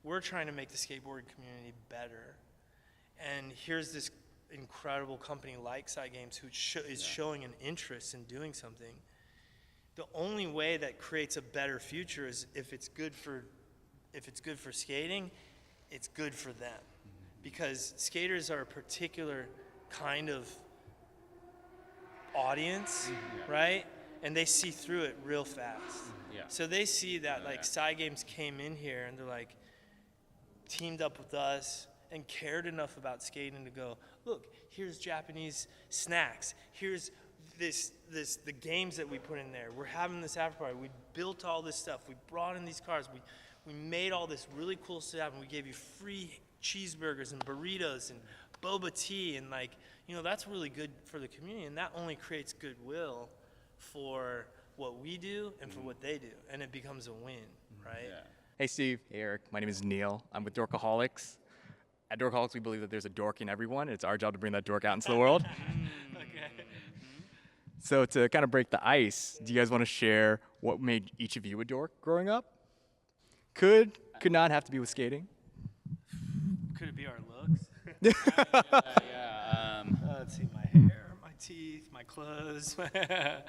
we're trying to make the skateboarding community better. And here's this incredible company like Cygames who is showing an interest in doing something. The only way that creates a better future is if it's good for skating, it's good for them. Because skaters are a particular kind of audience, right? And they see through it real fast. Yeah. So they see that like Cygames came in here and they're like teamed up with us and cared enough about skating to go, look, here's Japanese snacks. Here's the games that we put in there. We're having this after party. We built all this stuff. We brought in these cars. We made all this really cool stuff, and we gave you free cheeseburgers and burritos and boba tea, and like, you know, that's really good for the community, and that only creates goodwill for what we do and for what they do, and it becomes a win, right? Yeah. Hey Steve, hey Eric, my name is Neil. I'm with Dorkaholics. At Dorkaholics, we believe that there's a dork in everyone, and it's our job to bring that dork out into the world. Okay. So to kind of break the ice, do you guys want to share what made each of you a dork growing up? Could not have to be with skating. Could it be our looks? Let's see, my hair, my teeth, my clothes. It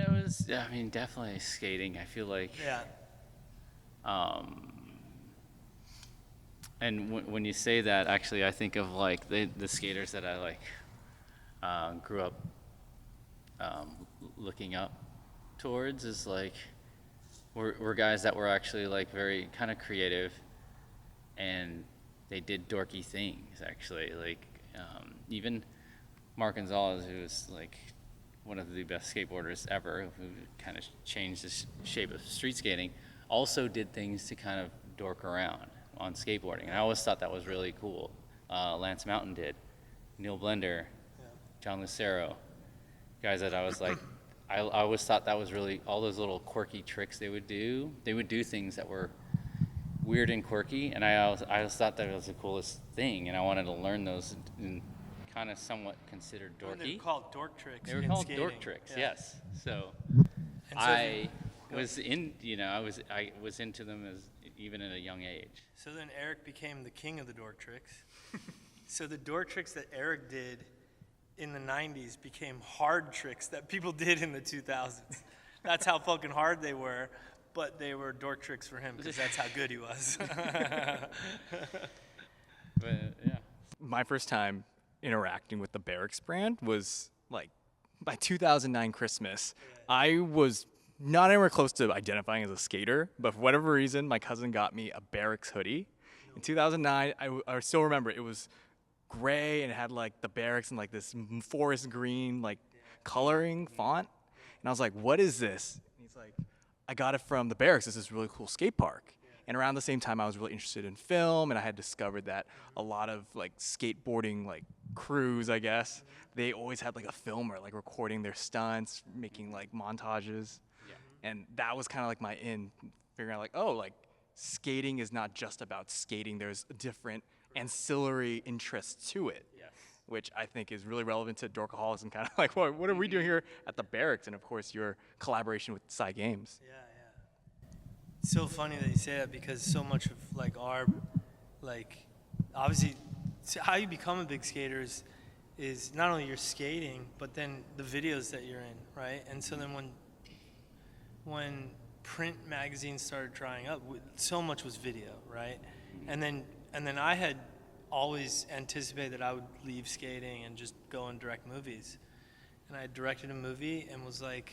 was, I mean, definitely skating. I feel like, Yeah. and when you say that, actually, I think of like the skaters that I like grew up looking up towards is like were guys that were actually like very kind of creative, and they did dorky things actually. Like even Mark Gonzalez, who was like one of the best skateboarders ever, who kind of changed the shape of street skating, also did things to kind of dork around on skateboarding, and I always thought that was really cool. Lance Mountain did, Neil Blender, John Lucero, guys that I was like, I always thought that was really, all those little quirky tricks they would do things that were weird and quirky, and I always thought that was the coolest thing, and I wanted to learn those and kind of somewhat considered dorky. They were called dork tricks. They were in called skating. dork tricks, Yeah. yes. So And so I was into them as even at a young age. So then Eric became the king of the dork tricks. So the dork tricks that Eric did in the 90s became hard tricks that people did in the 2000s. That's how fucking hard they were, but they were dork tricks for him because that's how good he was. But yeah. My first time interacting with the Barracks brand was like by 2009 Christmas. I was not anywhere close to identifying as a skater, but for whatever reason, my cousin got me a Barracks hoodie. In 2009, I still remember it was gray and it had like the Barracks and like this forest green like coloring font. And I was like, what is this? And he's like, I got it from the Barracks. It's this really cool skate park. And around the same time, I was really interested in film, and I had discovered that a lot of like skateboarding like crews, I guess, they always had like a filmer like recording their stunts, making like montages. And that was kind of like my figuring out like, oh, like skating is not just about skating. There's different ancillary interests to it, which I think is really relevant to Dorkaholics and kind of like, what are we doing here at the Barracks? And of course, your collaboration with Cygames. Yeah. It's so funny that you say that because so much of like our, like, obviously, how you become a big skater is not only your skating, but then the videos that you're in, right? And so then when print magazines started drying up, so much was video, right? And then I had always anticipated that I would leave skating and just go and direct movies. And I directed a movie and was like,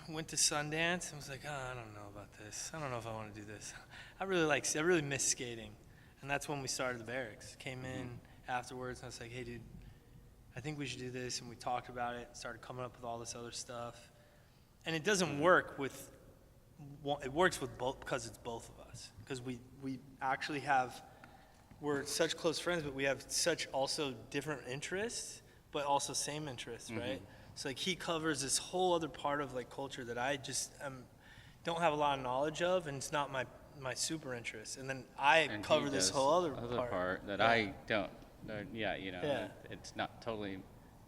went to Sundance and was like, oh, I don't know about this. I don't know if I want to do this. I really miss skating. And that's when we started the Barracks. Came in afterwards and I was like, hey dude, I think we should do this. And we talked about it, started coming up with all this other stuff. And it doesn't work it works with both, because it's both of us. Because we actually we're such close friends, but we have such also different interests, but also same interests, right? So like he covers this whole other part of like culture that I just don't have a lot of knowledge of, and it's not my super interest. And then I cover this whole other part that I don't. It's not totally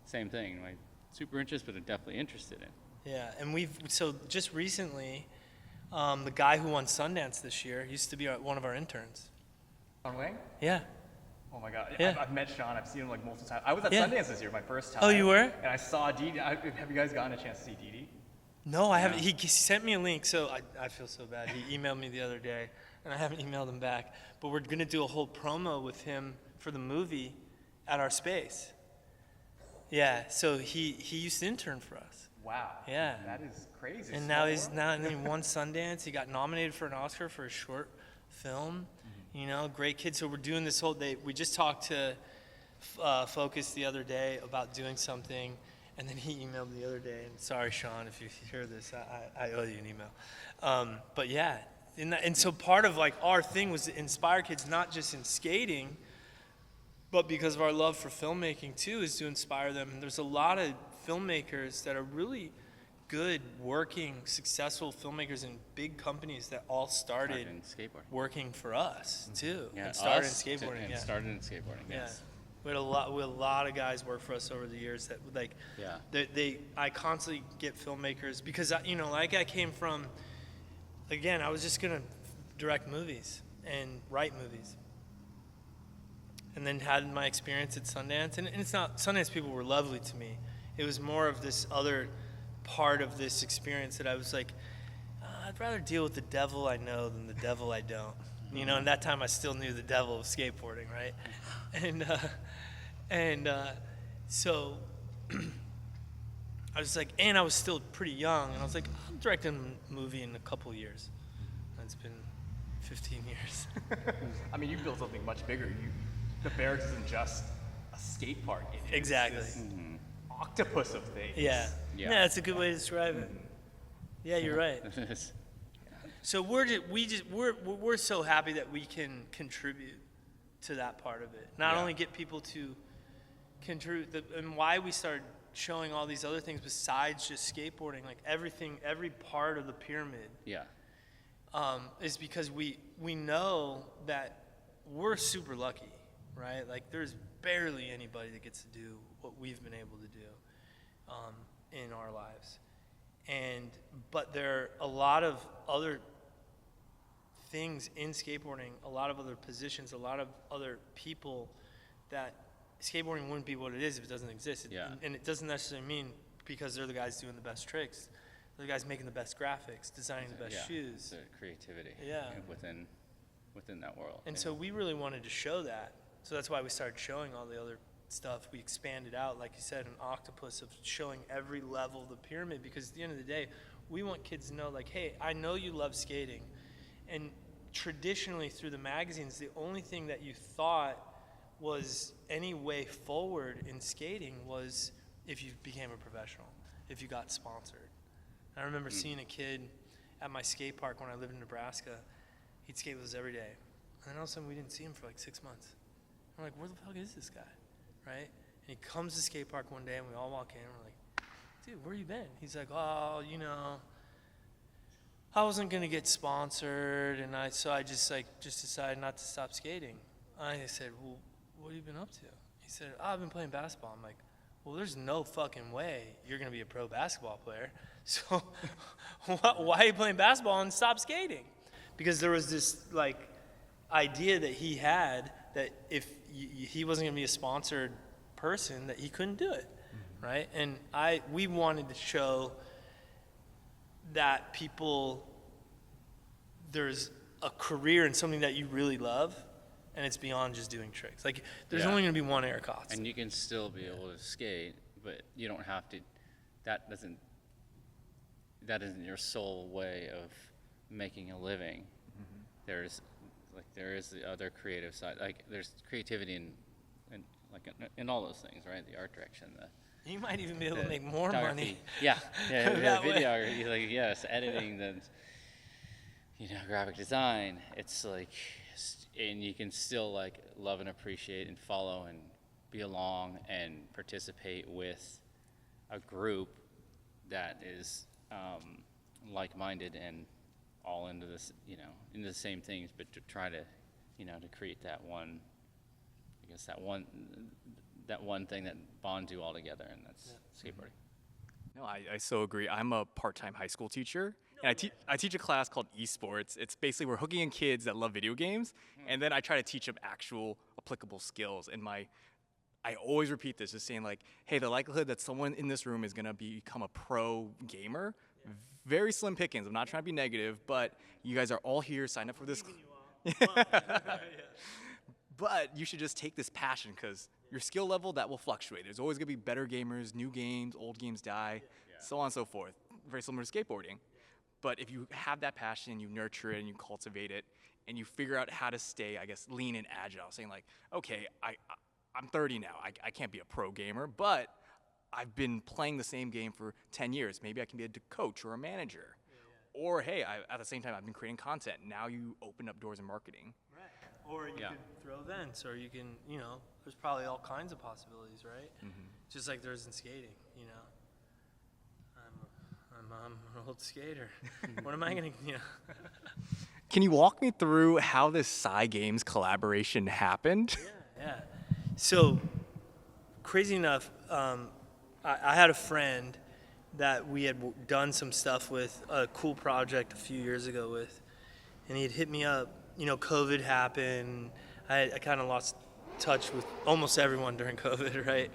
same thing. Like super interest, but I'm definitely interested in. Yeah, and so just recently, The guy who won Sundance this year used to be one of our interns. Sean Wang? Yeah. Oh my God. Yeah. I've met Sean. I've seen him like multiple times. I was at Yeah. Sundance this year, my first time. Oh, you were? And I saw Dee. Have you guys gotten a chance to see Dee Dee? No, I haven't. He sent me a link, so I feel so bad. He emailed me the other day, and I haven't emailed him back. But we're going to do a whole promo with him for the movie at our space. Yeah, so he used to intern for us. Wow. Yeah. That is crazy. And now and he won Sundance. He got nominated for an Oscar for a short film. You know, great kid. So we're doing this whole day. We just talked to Focus the other day about doing something, and then he emailed me the other day. And sorry, Sean, if you hear this, I owe you an email. But yeah, and so part of like our thing was to inspire kids, not just in skating, but because of our love for filmmaking too, is to inspire them. And there's a lot of filmmakers that are really good, working, successful filmmakers in big companies that all started in skateboarding. working for us too. Yeah, and started in us skateboarding. and started in skateboarding. Yeah. Yes. We had a lot of guys work for us over the years that like, Yeah. I constantly get filmmakers because like I came from, again, I was just gonna direct movies and write movies, and then had my experience at Sundance, and it's not, Sundance people were lovely to me. It was more of this other part of this experience that I was like, I'd rather deal with the devil I know than the devil I don't. You know, and that time I still knew the devil of skateboarding, right? So I was like, and I was still pretty young, and I was like, I'm directing a movie in a couple of years. And it's been 15 years. I mean, you built something much bigger. The Barracks isn't just a skate park. It is Exactly. this octopus of things. Yeah. Yeah. Yeah, that's a good way to describe it. Yeah, you're right. So we're so happy that we can contribute to that part of it. Not Yeah. only get people to contribute, and why we started showing all these other things besides just skateboarding, like everything, every part of the pyramid, Yeah. is because we know that we're super lucky, right? Like there's barely anybody that gets to do what we've been able to do in our lives. But there are a lot of other things in skateboarding, a lot of other positions, a lot of other people that skateboarding wouldn't be what it is if it doesn't exist. Yeah. And it doesn't necessarily mean because they're the guys doing the best tricks. They're the guys making the best graphics, designing the best shoes. The creativity. Yeah. Within that world. And so we really wanted to show that. So that's why we started showing all the other stuff. We expanded out, like you said, an octopus of showing every level of the pyramid, because at the end of the day, we want kids to know, like, hey, I know you love skating. And traditionally through the magazines, the only thing that you thought was any way forward in skating was if you became a professional, if you got sponsored. I remember seeing a kid at my skate park when I lived in Nebraska. He'd skate with us every day. And then all of a sudden we didn't see him for like 6 months. I'm like, where the fuck is this guy, right? And he comes to the skate park one day and we all walk in and we're like, dude, where you been? He's like, oh, I wasn't gonna get sponsored, and so I just decided not to stop skating. I said, well, what have you been up to? He said, I've been playing basketball. I'm like, well, there's no fucking way you're gonna be a pro basketball player. So why are you playing basketball and stop skating? Because there was this like idea that he had that if he wasn't gonna be a sponsored person, that he couldn't do it, right? And we wanted to show that people, there's a career in something that you really love, and it's beyond just doing tricks. Like, there's only going to be one Eric Koston. And you can still be able to skate, but you don't have to. That isn't your sole way of making a living. There is the other creative side. Like, there's creativity in all those things, right? The art direction, You might even be able to make more money. Yeah, That way. videography, like, yes, editing, the, graphic design. It's like, and you can still like love and appreciate and follow and be along and participate with a group that is like-minded and all into this, into the same things, but to try to, to create that one, that one thing that bonds you all together, and that's skateboarding. No, I so agree. I'm a part-time high school teacher, And I teach a class called esports. It's basically we're hooking in kids that love video games, and then I try to teach them actual applicable skills. And I always repeat this, just saying like, hey, the likelihood that someone in this room is gonna become a pro gamer, very slim pickings. I'm not trying to be negative, but you guys are all here, sign up for this. But you should just take this passion, because your skill level, that will fluctuate. There's always gonna be better gamers, new games, old games die, so on and so forth. Very similar to skateboarding. But if you have that passion, you nurture it and you cultivate it, and you figure out how to stay, I guess, lean and agile, saying like, okay, I'm 30 now, I can't be a pro gamer, but I've been playing the same game for 10 years. Maybe I can be a coach or a manager. Or hey, at the same time, I've been creating content. Now you open up doors in marketing. Right. Or you could throw events, or you can, there's probably all kinds of possibilities, right? Just like there is in skating, I'm an old skater. What am I gonna, Can you walk me through how this Cygames collaboration happened? Yeah. So, crazy enough, I had a friend that we had done some stuff with, a cool project a few years ago with, and he'd hit me up. COVID happened. I kind of lost touch with almost everyone during COVID, right?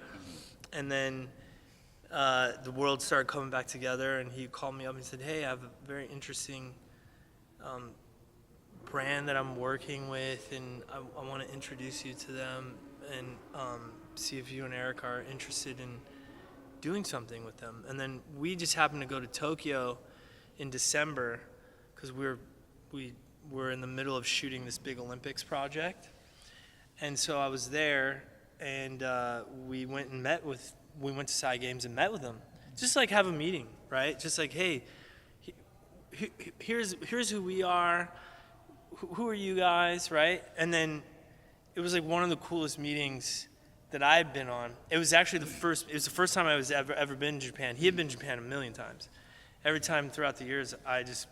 And then the world started coming back together, and he called me up and said, hey, I have a very interesting brand that I'm working with, and I want to introduce you to them and see if you and Eric are interested in doing something with them. And then we just happened to go to Tokyo in December because we were in the middle of shooting this big Olympics project. And so I was there, and we went to Cygames and met with them. Just like have a meeting, right? Just like, hey, here's who we are. Who are you guys, right? And then it was like one of the coolest meetings that I've been on. It was actually it was the first time I was ever been in Japan. He had been in Japan a million times. Every time throughout the years, I just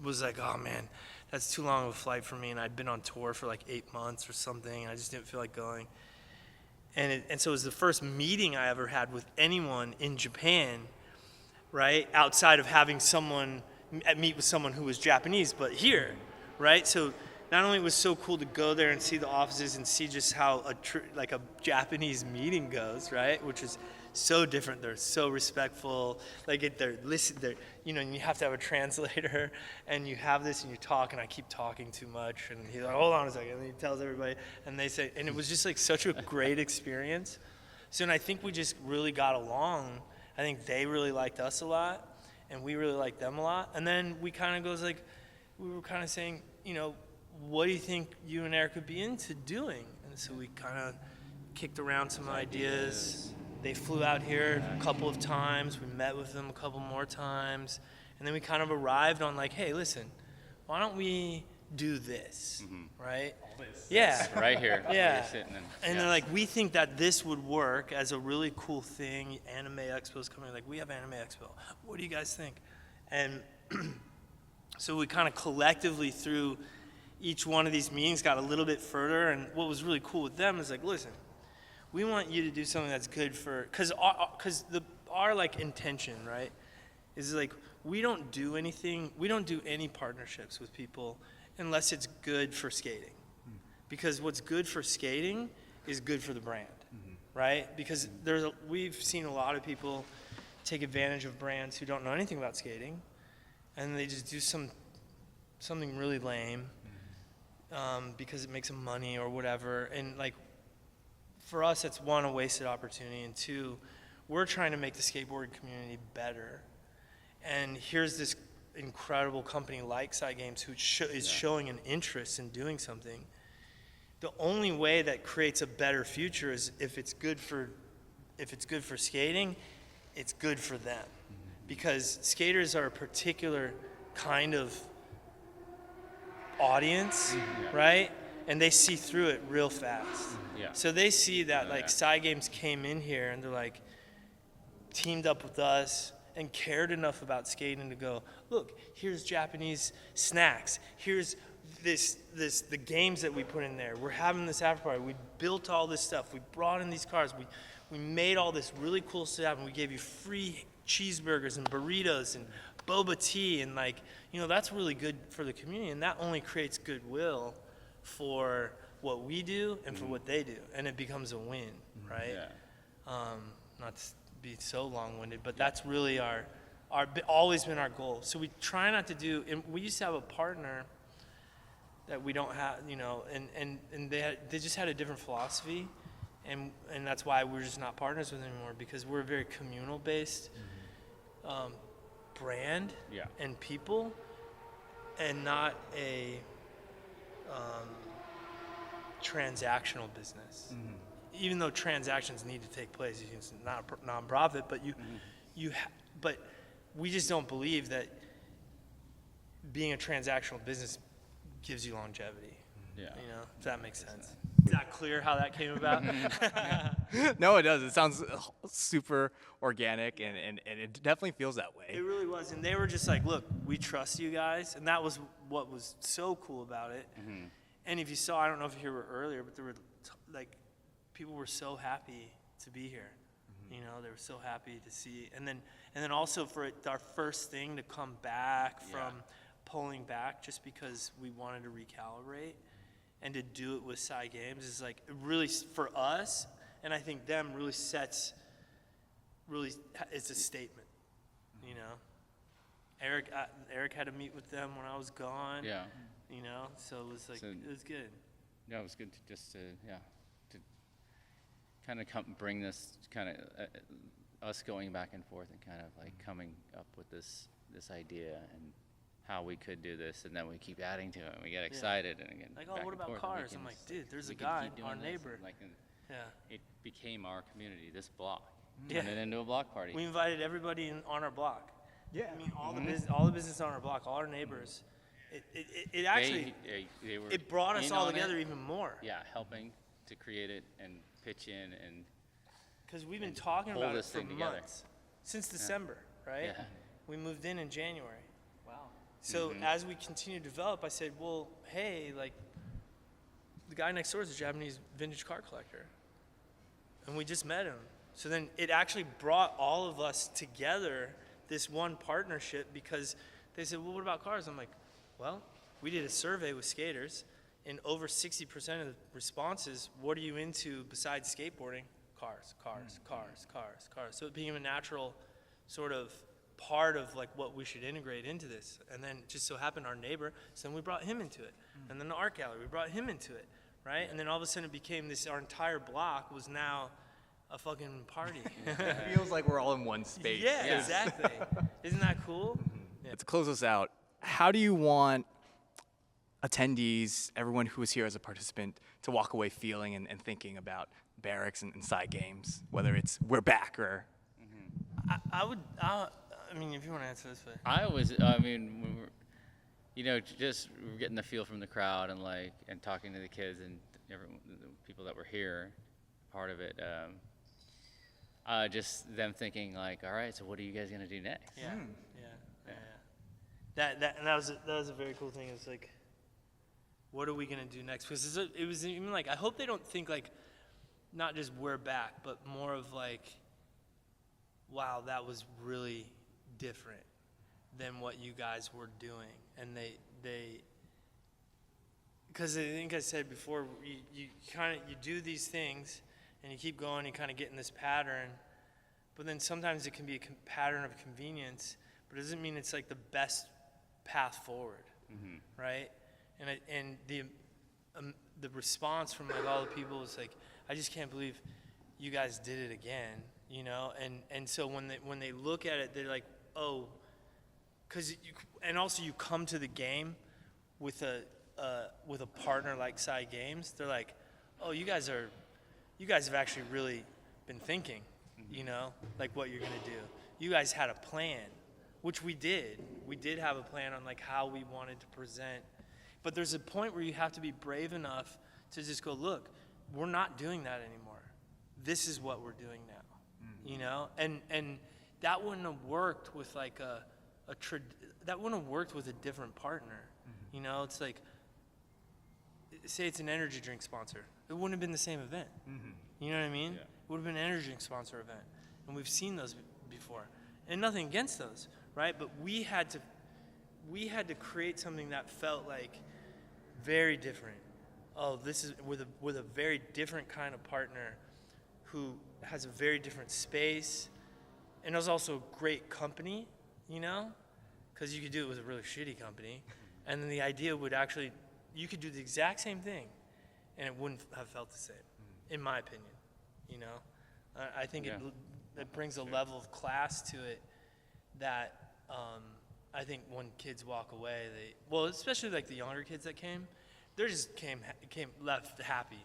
was like, oh man, that's too long of a flight for me. And I'd been on tour for like 8 months or something, and I just didn't feel like going. And so it was the first meeting I ever had with anyone in Japan, right? Outside of having someone meet with someone who was Japanese, but here, right? So not only was it so cool to go there and see the offices and see just how a Japanese meeting goes, right? Which is so different. They're so respectful. Like and you have to have a translator, and you have this and you talk, and I keep talking too much, and he's like, hold on a second, and he tells everybody, and they say, and it was just like such a great experience. So, and I think we just really got along. I think they really liked us a lot, and we really liked them a lot. And then we kind of goes like, we were kind of saying, what do you think you and Eric would be into doing? And so we kind of kicked around some ideas. They flew out here a couple of times. We met with them a couple more times. And then we kind of arrived on like, hey, listen, why don't we do this, right? All this. Yeah. Right here. Yeah. You're sitting in. And they're like, we think that this would work as a really cool thing. Anime Expo's coming. Like, we have Anime Expo. What do you guys think? And so we kind of collectively through each one of these meetings got a little bit further. And what was really cool with them is like, listen, we want you to do something that's good for, because our like intention, right, is like we don't do any partnerships with people unless it's good for skating, because what's good for skating is good for the brand, right? Because we've seen a lot of people take advantage of brands who don't know anything about skating, and they just do something really lame because it makes them money or whatever, and like. For us, it's one, a wasted opportunity, and two, we're trying to make the skateboarding community better. And here's this incredible company like Cygames who is showing an interest in doing something. The only way that creates a better future is if it's good for skating, it's good for them. Because skaters are a particular kind of audience, right? And they see through it real fast. Yeah. So they see that Cygames came in here and they're like teamed up with us and cared enough about skating to go, look, here's Japanese snacks. Here's the games that we put in there. We're having this after party. We built all this stuff. We brought in these cars. We made all this really cool stuff, and we gave you free cheeseburgers and burritos and boba tea and like, you know, that's really good for the community, and that only creates goodwill for what we do and for what they do, and it becomes a win, right? Yeah. Not to be so long-winded, but that's really always been our goal. So we try not to do, and we used to have a partner that we don't have, you know, and they just had a different philosophy, and that's why we're just not partners with them anymore, because we're a very communal-based brand and people, and not a transactional business. Even though transactions need to take place, it's not a nonprofit, but but we just don't believe that being a transactional business gives you longevity. Yeah. You know, if that makes sense. Is that clear how that came about? No, it does. It sounds super organic, and it definitely feels that way. It really was. And they were just like, look, we trust you guys. And that was what was so cool about it. And if you saw, I don't know if you were earlier, but there were like, people were so happy to be here. You know, they were so happy to see. And then also for our first thing to come back from pulling back, just because we wanted to recalibrate, and to do it with Cygames is like, it really, for us, and I think them, it's a statement, you know? Eric had to meet with them when I was gone. Yeah. You know, so it was like, it was good. Yeah, it was good to just to kind of bring this kind of us going back and forth and kind of like coming up with this idea and how we could do this, and then we keep adding to it, and we get excited, and again, like, back what and about forth, cars? I'm like, dude, there's a we can guy, keep doing our this, neighbor. and, like, and Yeah. it became our community, this block. Yeah. Turned it into a block party. We invited everybody on our block. Yeah. I mean, all the business on our block, all our neighbors. It actually, they were it brought us in all on it. together even more. Yeah, helping to create it and pitch in and Because we've been talking hold about it this for thing together. months. Since December, right? Yeah. We moved in January. Wow. So as we continue to develop, I said, well, hey, like, the guy next door is a Japanese vintage car collector. And we just met him. So then it actually brought all of us together, this one partnership, because they said, well, what about cars? I'm like, well, we did a survey with skaters, and over 60% of the responses, what are you into besides skateboarding? Cars, cars, cars, cars, cars. So it became a natural sort of part of like what we should integrate into this. And then it just so happened our neighbor, so then we brought him into it. And then the art gallery, we brought him into it, right? And then all of a sudden it became this, our entire block was now a fucking party. It feels like we're all in one space. Yeah, exactly. Isn't that cool? Yeah. To close us out, how do you want attendees, everyone who was here as a participant, to walk away feeling and thinking about Barracks and Cygames, whether it's we're back or... I mean, if you want to answer this way. I mean, when we're getting the feel from the crowd and talking to the kids and everyone, the people that were here, part of it. Just them thinking like, all right, so what are you guys gonna do next? Yeah, That was a very cool thing. It's like, what are we gonna do next? Because it was even like, I hope they don't think like, not just we're back, but more of like, wow, that was really different than what you guys were doing. And they because I think I said before, you do these things and you keep going, you kind of get in this pattern, but then sometimes it can be a pattern of convenience, but it doesn't mean it's like the best path forward, right? And the response from like all the people was like, I just can't believe you guys did it again, you know? And so when they look at it, they're like, oh, and also you come to the game with a partner like Cygames, they're like, oh, you guys have actually really been thinking, you know, like what you're gonna do. You guys had a plan, which we did. We did have a plan on like how we wanted to present. But there's a point where you have to be brave enough to just go, look, we're not doing that anymore. This is what we're doing now, you know? And that wouldn't have worked with like that wouldn't have worked with a different partner, you know? It's like, say it's an energy drink sponsor. It wouldn't have been the same event. You know what I mean? Yeah. It would have been an energy drink sponsor event. And we've seen those before. And nothing against those, right? But we had to create something that felt like very different. Oh, this is with a very different kind of partner who has a very different space, and it was also great company, you know, because you could do it with a really shitty company, and then the idea would actually, you could do the exact same thing, and it wouldn't have felt the same, in my opinion, you know. I think it brings a level of class to it that I think when kids walk away, especially like the younger kids that came, they just came left happy.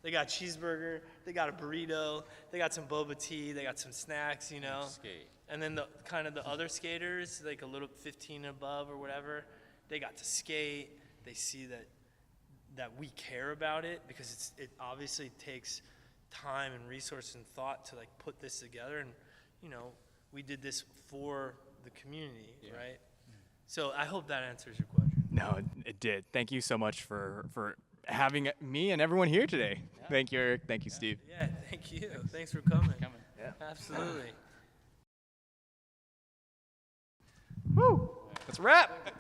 They got cheeseburger, they got a burrito, they got some boba tea, they got some snacks, you know. Skate. And then the kind of the other skaters, like a little 15 above or whatever, they got to skate. They see that we care about it, because it obviously takes time and resource and thought to like put this together, and you know, we did this for the community, right? So I hope that answers your question. No, it did. Thank you so much for having me and everyone here today. Thank you, Eric. Thank you, Steve. Yeah, thank you. Thanks for coming. Yeah. Absolutely. Woo! That's a wrap.